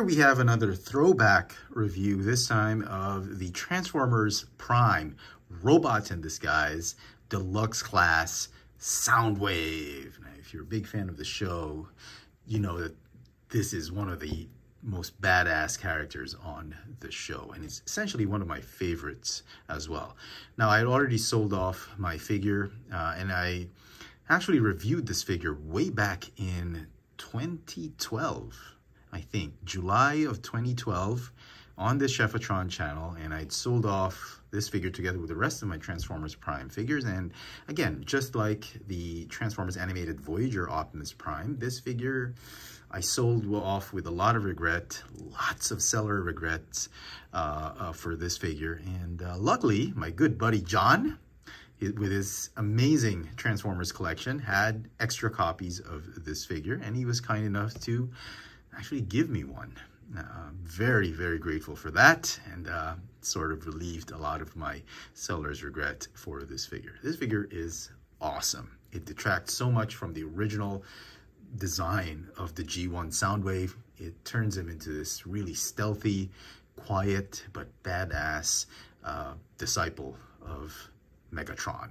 here we have another throwback review, this time of the Transformers Prime Robots in Disguise Deluxe Class Soundwave. Now, if you're a big fan of the show, you know that this is one of the most badass characters on the show, and it's essentially one of my favorites as well. Now, I had already sold off my figure, and I actually reviewed this figure way back in 2012, I think, July of 2012 on the Chefatron channel, and I'd sold off this figure together with the rest of my Transformers Prime figures. And again, just like the Transformers Animated Voyager Optimus Prime, this figure I sold off with a lot of regret, lots of seller regrets for this figure. And luckily, my good buddy John, with his amazing Transformers collection, had extra copies of this figure, and he was kind enough to actually give me one. Very, very grateful for that, and sort of relieved a lot of my seller's regret for this figure. This figure is awesome. It detracts so much from the original design of the G1 Soundwave. It turns him into this really stealthy, quiet, but badass disciple of Megatron.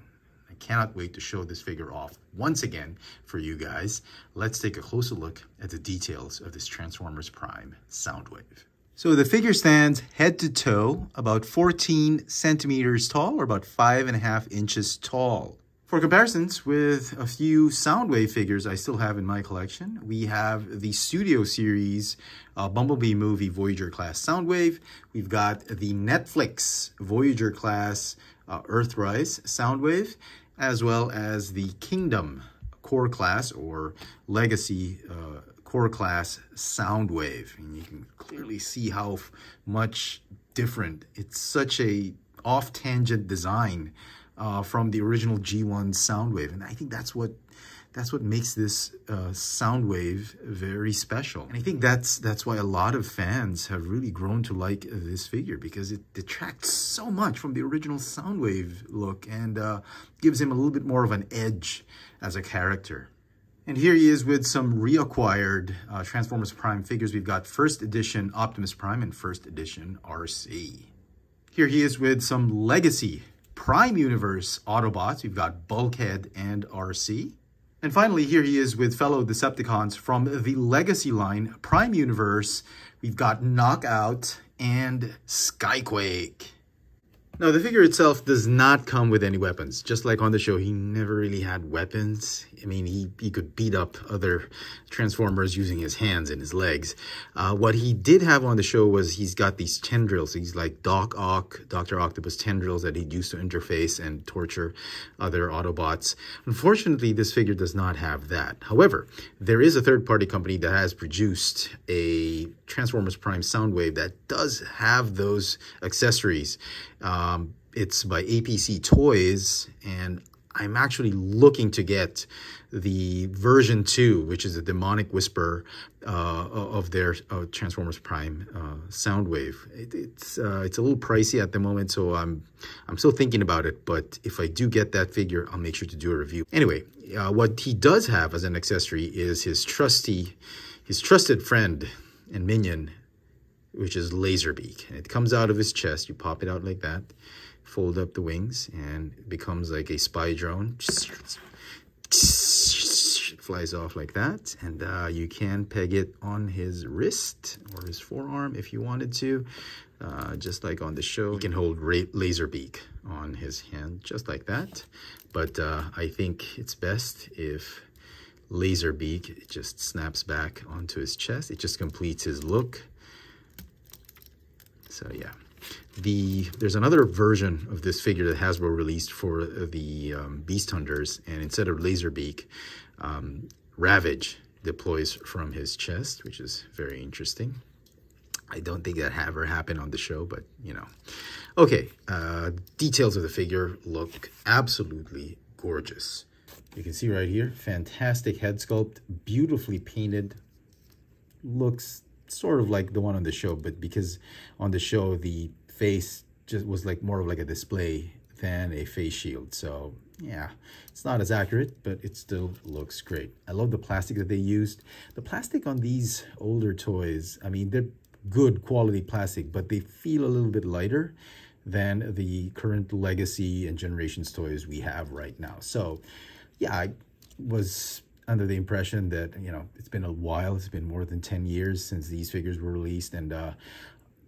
I cannot wait to show this figure off once again for you guys. Let's take a closer look at the details of this Transformers Prime Soundwave. So the figure stands head to toe about 14 centimeters tall, or about 5.5 inches tall. For comparisons with a few Soundwave figures I still have in my collection, we have the Studio Series Bumblebee Movie Voyager Class Soundwave. We've got the Netflix Voyager Class Earthrise Soundwave, as well as the Kingdom Core Class or Legacy Core Class Soundwave. And you can clearly see how much different. It's such a off-tangent design from the original G1 Soundwave, and I think that's what makes this Soundwave very special. And I think that's why a lot of fans have really grown to like this figure, because it detracts so much from the original Soundwave look and gives him a little bit more of an edge as a character. And here he is with some reacquired Transformers Prime figures. We've got first edition Optimus Prime and first edition RC. Here he is with some Legacy Prime Universe Autobots. We've got Bulkhead and RC. And finally, here he is with fellow Decepticons from the Legacy line Prime Universe. We've got Knockout and Skyquake. Now, the figure itself does not come with any weapons. Just like on the show, he never really had weapons. I mean, he could beat up other Transformers using his hands and his legs. What he did have on the show was he's got these tendrils. He's like Dr. Octopus tendrils that he'd use to interface and torture other Autobots. Unfortunately, this figure does not have that. However, there is a third-party company that has produced a Transformers Prime Soundwave that does have those accessories. It's by APC Toys, and I'm actually looking to get the version 2, which is a demonic whisper of their Transformers Prime Soundwave. It's a little pricey at the moment, so I'm still thinking about it. But if I do get that figure, I'll make sure to do a review. Anyway, what he does have as an accessory is his trusted friend and minion, which is Laserbeak. And it comes out of his chest. You pop it out like that, fold up the wings, and it becomes like a spy drone. It flies off like that, and you can peg it on his wrist or his forearm if you wanted to, just like on the show. You can hold Laserbeak on his hand just like that, but I think it's best if Laserbeak just snaps back onto his chest. It just completes his look. So yeah, there's another version of this figure that Hasbro released for the Beast Hunters, and instead of Laserbeak, Ravage deploys from his chest, which is very interesting. I don't think that ever happened on the show, but you know. Okay, details of the figure look absolutely gorgeous. You can see right here, fantastic head sculpt, beautifully painted, looks sort of like the one on the show, but because on the show the face just was like more of like a display than a face shield, so yeah, it's not as accurate, but it still looks great. I love the plastic that they used. The plastic on these older toys, I mean, they're good quality plastic, but they feel a little bit lighter than the current legacy and generations toys we have right now. So yeah, I was under the impression that, you know, it's been a while. It's been more than 10 years since these figures were released, and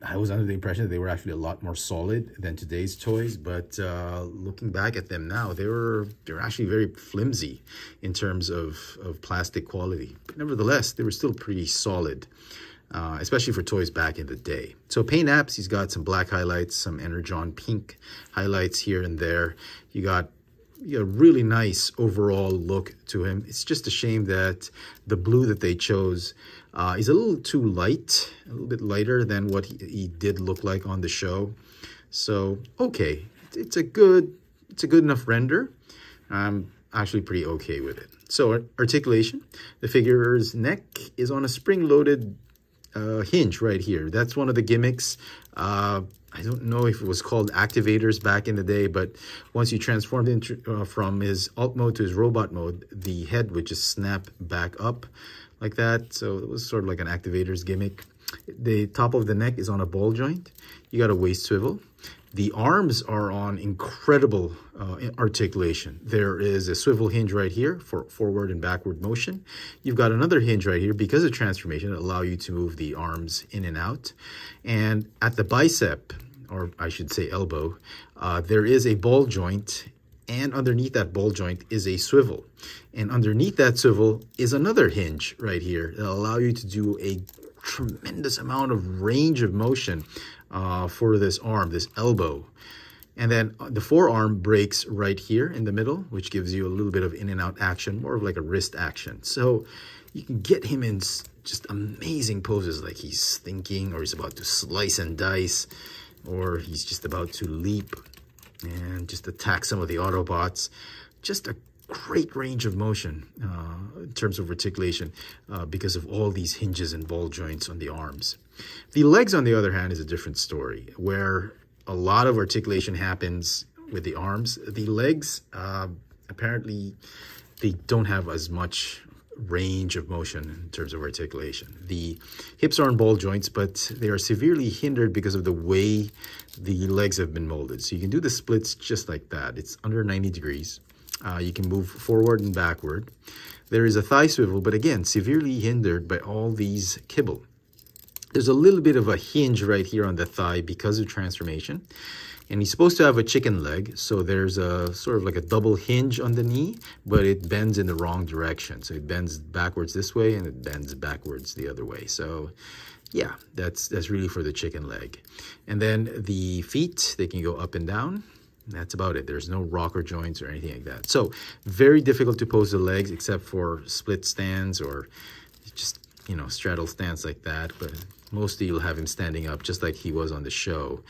I was under the impression that they were actually a lot more solid than today's toys, but looking back at them now, they're actually very flimsy in terms of plastic quality. But nevertheless, they were still pretty solid, especially for toys back in the day. So paint apps, he's got some black highlights, some Energon pink highlights here and there. You got a really nice overall look to him. It's just a shame that the blue that they chose is a little too light, a little bit lighter than what he did look like on the show. So, okay, it's a good enough render. I'm actually pretty okay with it. So articulation, the figure's neck is on a spring-loaded hinge right here. That's one of the gimmicks. I don't know if it was called activators back in the day, but once you transformed into, from his alt mode to his robot mode, the head would just snap back up like that. So it was sort of like an activator's gimmick. The top of the neck is on a ball joint. You got a waist swivel. The arms are on incredible articulation. There is a swivel hinge right here for forward and backward motion. You've got another hinge right here because of transformation that allow you to move the arms in and out. And at the bicep, or I should say elbow, there is a ball joint, and underneath that ball joint is a swivel. And underneath that swivel is another hinge right here that allow you to do a tremendous amount of range of motion for this arm, this elbow. And then the forearm breaks right here in the middle, which gives you a little bit of in and out action, more of like a wrist action. So you can get him in just amazing poses, like he's thinking, or he's about to slice and dice, or he's just about to leap and just attack some of the Autobots. Just a great range of motion in terms of articulation because of all these hinges and ball joints on the arms. The legs, on the other hand, is a different story, where a lot of articulation happens with the arms. The legs, apparently, they don't have as much range of motion in terms of articulation. The hips are on ball joints, but they are severely hindered because of the way the legs have been molded. So you can do the splits just like that. It's under 90 degrees. You can move forward and backward. There is a thigh swivel, but again, severely hindered by all these kibble. There's a little bit of a hinge right here on the thigh because of transformation. And he's supposed to have a chicken leg, so there's a sort of like a double hinge on the knee, but it bends in the wrong direction. So it bends backwards this way and it bends backwards the other way. So yeah, that's really for the chicken leg. And then the feet, they can go up and down. That's about it. There's no rocker joints or anything like that. So very difficult to pose the legs except for split stands or just, you know, straddle stands like that. But mostly you'll have him standing up just like he was on the show,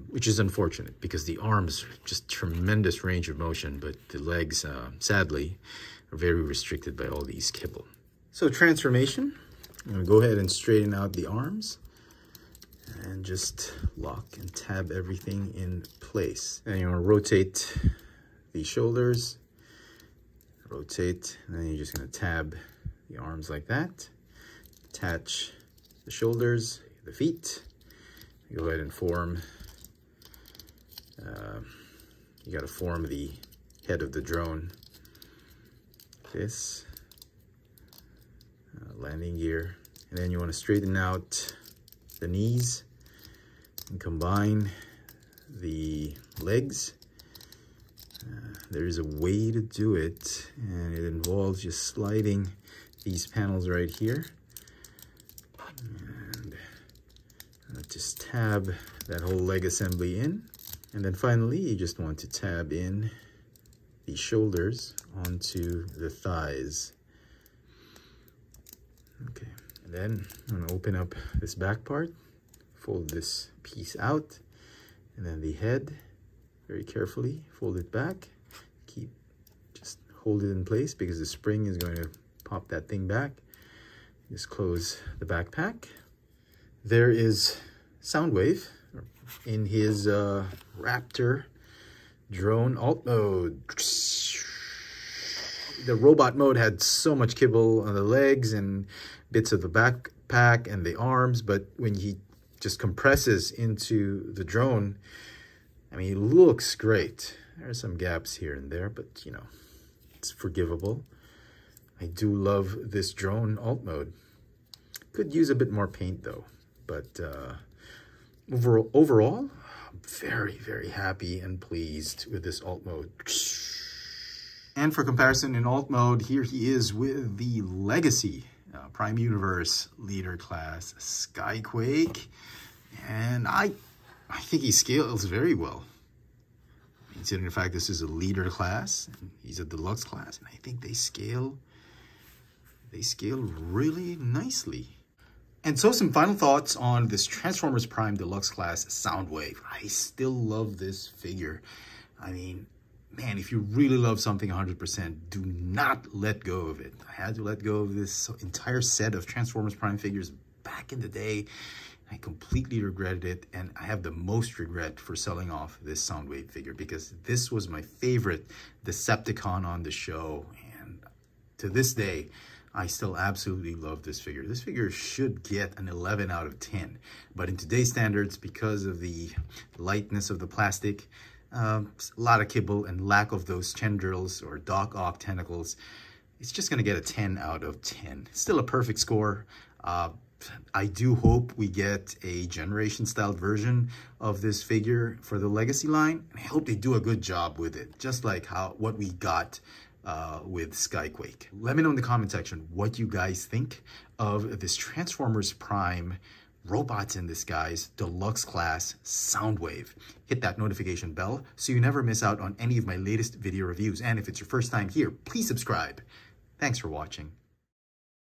which is unfortunate because the arms, just tremendous range of motion, but the legs, sadly, are very restricted by all these kibble. So transformation, I'm going to go ahead and straighten out the arms and just lock and tab everything in place. And you want to rotate the shoulders, rotate, and then you're just going to tab the arms like that. Attach the shoulders, the feet. Go ahead and form, you got to form the head of the drone. This landing gear. And then you want to straighten out the knees and combine the legs. There is a way to do it, and it involves just sliding these panels right here. And just tab that whole leg assembly in. And then finally, you just want to tab in the shoulders onto the thighs. Okay, and then I'm going to open up this back part, fold this piece out, and then the head, very carefully fold it back. Just hold it in place because the spring is going to pop that thing back. Just close the backpack. There is Soundwave in his Raptor Drone alt mode. The robot mode had so much kibble on the legs and bits of the backpack and the arms, but when he just compresses into the drone, I mean, it looks great. There are some gaps here and there, but you know, it's forgivable. I do love this drone alt mode. Could use a bit more paint though, but overall, I'm very, very happy and pleased with this alt mode. And for comparison, in alt mode, here he is with the Legacy Prime Universe Leader Class Skyquake. And I think he scales very well. Considering the fact this is a Leader class, and he's a Deluxe class, and I think they scale really nicely. And so some final thoughts on this Transformers Prime Deluxe class Soundwave. I still love this figure. I mean, man, if you really love something 100%, do not let go of it. I had to let go of this entire set of Transformers Prime figures back in the day. I completely regretted it, and I have the most regret for selling off this Soundwave figure because this was my favorite Decepticon on the show, and to this day, I still absolutely love this figure. This figure should get an 11 out of 10, but in today's standards, because of the lightness of the plastic, a lot of kibble and lack of those tendrils or Doc Ock tentacles, it's just going to get a 10 out of 10. Still a perfect score. I do hope we get a generation-styled version of this figure for the Legacy line. And I hope they do a good job with it, just like what we got with Skyquake. Let me know in the comment section what you guys think of this Transformers Prime Robots in Disguise Deluxe Class Soundwave. Hit that notification bell so you never miss out on any of my latest video reviews. And if it's your first time here, please subscribe. Thanks for watching.